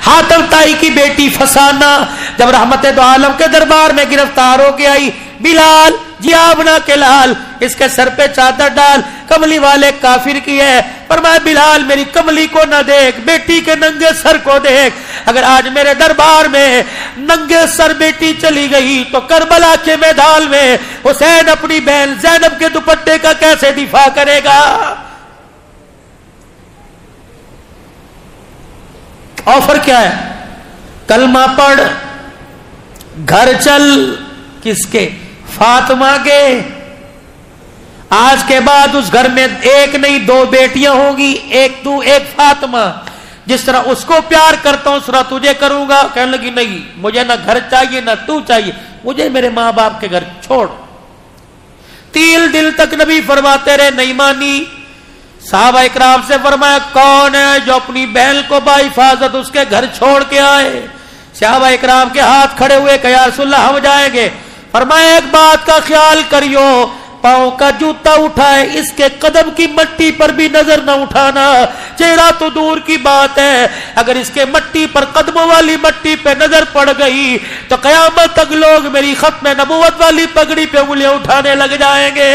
حاتم طائی کی بیٹی فسانہ جب رحمت دو عالم کے دربار میں گرفتار ہو کے آئی، بلال جی آبنا کے لال، اس کے سر پہ چادر ڈال، کملی والے کافر کی ہے، فرمایا بلال میری کملی کو نہ دیکھ، بیٹی کے ننگے سر کو دیکھ، اگر آج میرے دربار میں ننگے سر بیٹی چلی گئی تو کربلا کے میدان میں حسین اپنی بہن زینب کے دوپٹے کا کیسے دفاع کرے گا؟ آفر کیا ہے؟ کلمہ پڑھ، گھر چل، کس کے؟ فاطمہ کے۔ آج کے بعد اس گھر میں ایک نہیں دو بیٹیاں ہوں گی، ایک تو ایک فاطمہ، جس طرح اس کو پیار کرتا ہوں اس طرح تجھے کروں گا۔ کہنے لگی نہیں، مجھے نہ گھر چاہیے نہ تو چاہیے، مجھے میرے ماں باپ کے گھر چھوڑ۔ 3 دن تک نبی فرماتے رہے، نہیں مانی۔ صحابہ اکرام سے فرمایا کون ہے جو اپنی بہن کو بحفاظت اس کے گھر چھوڑ کے آئے؟ صحابہ اکرام کے ہاتھ کھڑے ہوئے کہ یا رسول اللہ ہم جائیں گے۔ فرمایا ایک بات کا خیال کریو، پاؤں کا جوتا اٹھائے اس کے قدم کی مٹی پر بھی نظر نہ اٹھانا، چہرہ تو دور کی بات ہے، اگر اس کے مٹی پر قدموں والی مٹی پہ نظر پڑ گئی تو قیامت تک لوگ میری ختم نبوت والی پگڑی پہ انگلیاں اٹھانے لگ جائیں گے۔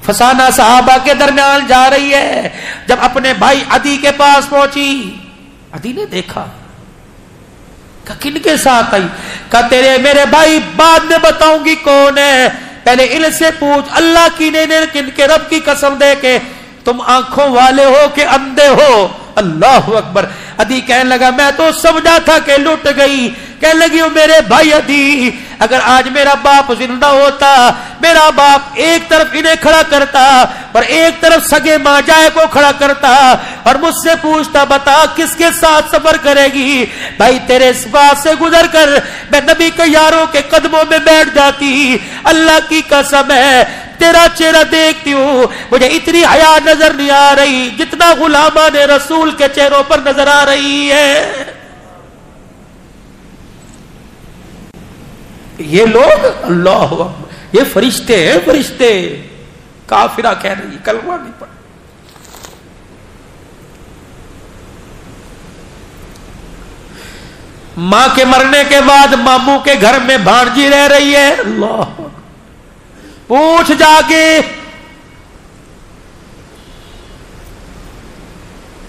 فسانہ صحابہ کے درمیان جا رہی ہے، جب اپنے بھائی عدی کے پاس پہنچی، عدی نے دیکھا، کہا کن کے ساتھ آئی؟ کہا تیرے میرے بھائی بعد میں بتاؤں گی کون ہے، پہلے ان سے پوچھ اللہ کی نے کن کے رب کی قسم دے کے تم آنکھوں والے ہو کہ اندھے ہو؟ اللہ اکبر۔ عدی کہنے لگا میں تو سمجھا تھا کہ لٹ گئی۔ کہنے لگی میرے بھائی عدی، اگر آج میرا باپ زندہ ہوتا، میرا باپ ایک طرف انہیں کھڑا کرتا اور ایک طرف سگے ماں جائے کو کھڑا کرتا اور مجھ سے پوچھتا بتا کس کے ساتھ سفر کرے گی؟ بھائی تیرے اس بات سے گزر کر میں نبی کے یاروں کے قدموں میں بیٹھ جاتی۔ اللہ کی قسم ہے تیرا چہرہ دیکھتی ہوں مجھے اتنی حیا نظر نہیں آ رہی جتنا غلامان رسول کے چہروں پر نظر آ رہی ہے۔ یہ لوگ اللہ اکبر، یہ فرشتے ہیں، فرشتے۔ کافرہ کہہ رہی کلمہ نہیں پڑھ۔ ماں کے مرنے کے بعد ماموں کے گھر میں بھانجی رہ رہی ہے، اللہ اکبر۔ پوچھ جا کے،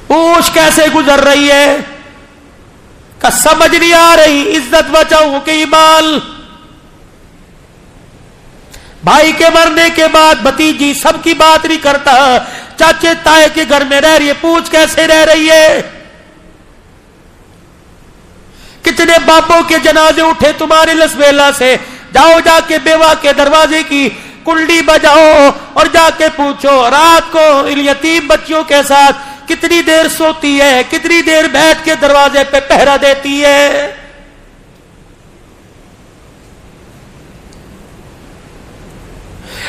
پوچھ کیسے گزر رہی ہے، کہ سمجھ نہیں آ رہی، عزت بچاؤں کہ ایمان۔ بھائی کے مرنے کے بعد بھتیجی سب کی بات نہیں کرتا، چاچے تائے کے گھر میں رہ رہی ہے، پوچھ کیسے رہ رہی ہے۔ کتنے باپوں کے جنازے اٹھے تمہارے لسبیلا سے، جاؤ جا کے بیوہ کے دروازے کی کنڈی بجاؤ اور جا کے پوچھو رات کو ان یتیم بچیوں کے ساتھ کتنی دیر سوتی ہے، کتنی دیر بیٹھ کے دروازے پہ پہرا دیتی ہے۔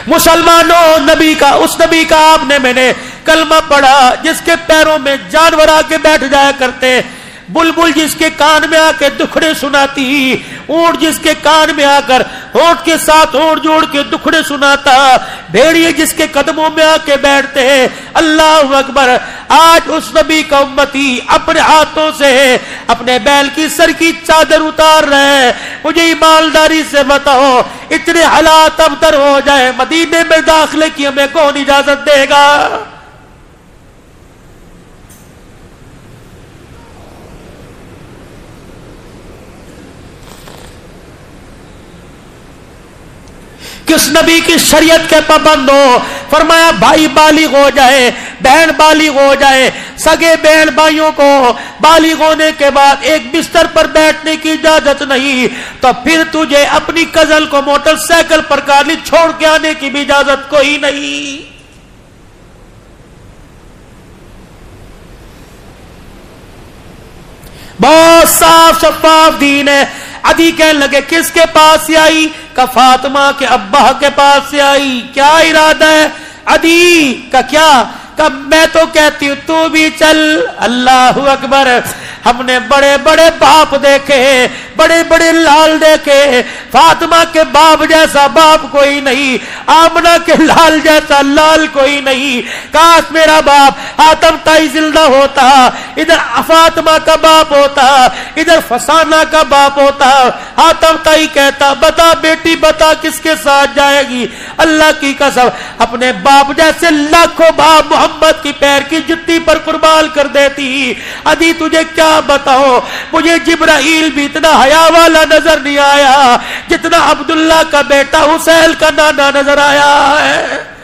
مسلمانوں، نبی کا، اس نبی کا آپ نے میں نے کلمہ پڑھا جس کے پیروں میں جانور آ کے بیٹھ جایا کرتے، بلبل جس کے کان میں آ کے دکھڑے سناتی، اونٹ جس کے کان میں آ کر ہونٹ کے ساتھ ہونٹ جوڑ کے دکھڑے سناتا، بھیڑیے جس کے قدموں میں آ کے بیٹھتے ہیں۔ اللہ اکبر۔ آج اس نبی کا امتی اپنے ہاتھوں سے اپنے بیل کی سر کی چادر اتار رہے ہیں۔ مجھے ایمانداری سے بتاؤ اتنے حالات ابتر ہو جائے مدینے میں داخلے کی ہمیں کون اجازت دے گا؟ کس نبی کی شریعت کے پابند ہو؟ فرمایا بھائی بالغ ہو جائے، بہن بالغ ہو جائے، سگے بہن بھائیوں کو بالغ ہونے کے بعد ایک بستر پر بیٹھنے کی اجازت نہیں، تو پھر تجھے اپنی کزن کو موٹر سائیکل پر کالج چھوڑ کے آنے کی بھی اجازت کوئی نہیں۔ بہت صاف شفاف دین ہے۔ عدی کہنے لگے کس کے پاس سے آئی؟ کہ فاطمہ کے ابا کے پاس سے آئی۔ کیا ارادہ ہے عدی کا؟ کیا کہ میں تو کہتی ہوں تو بھی چل۔ اللہ اکبر۔ ہم نے بڑے بڑے باپ دیکھے، بڑے بڑے لال دیکھے، فاطمہ کے باپ جیسا باپ کوئی نہیں، آمنہ کے لال جیسا لال کوئی نہیں، کاش میرا باپ حاتم طائی زندہ ہوتا، ادھر فاطمہ کا باپ ہوتا، ادھر فسانہ کا باپ ہوتا۔ حاتم طائی کہتا بتا بیٹی بتا کس کے ساتھ جائے گی؟ اللہ کی قسم اپنے باپ جیسے لاکھوں باپ محمد کی پیر کی جتی پر قربان کر دیتی۔ ادھی تجھے کیا بتاؤ، مجھے جبرائیل بھی اتنا حیا والا نظر نہیں آیا جتنا عبداللہ کا بیٹا حسین کا نانا نظر آیا ہے۔